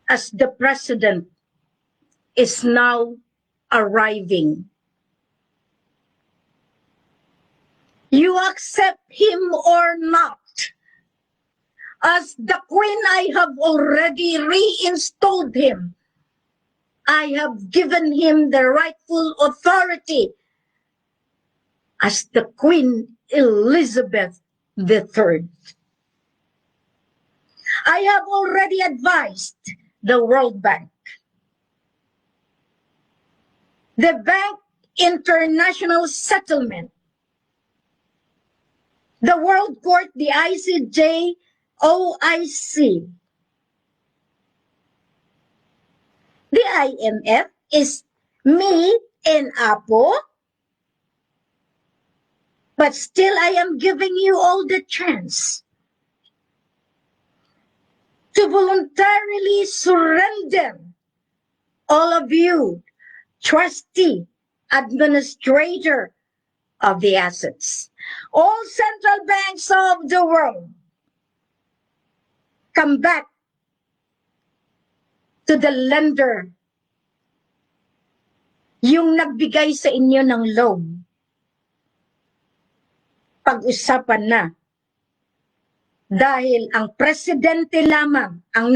as the president is now arriving. You accept him or not, as the Queen, I have already reinstalled him. I have given him the rightful authority as the Queen Elizabeth III. I have already advised the World Bank, the Bank International Settlement, the World Court, the ICJ, OIC. The IMF is me and Apo, but still I am giving you all the chance to voluntarily surrender, all of you, trustee, administrator of the assets. All central banks of the world, come back to the lender, yung nagbigay sa inyo ng loan. Pag-usapan na. Dahil ang presidente lamang ang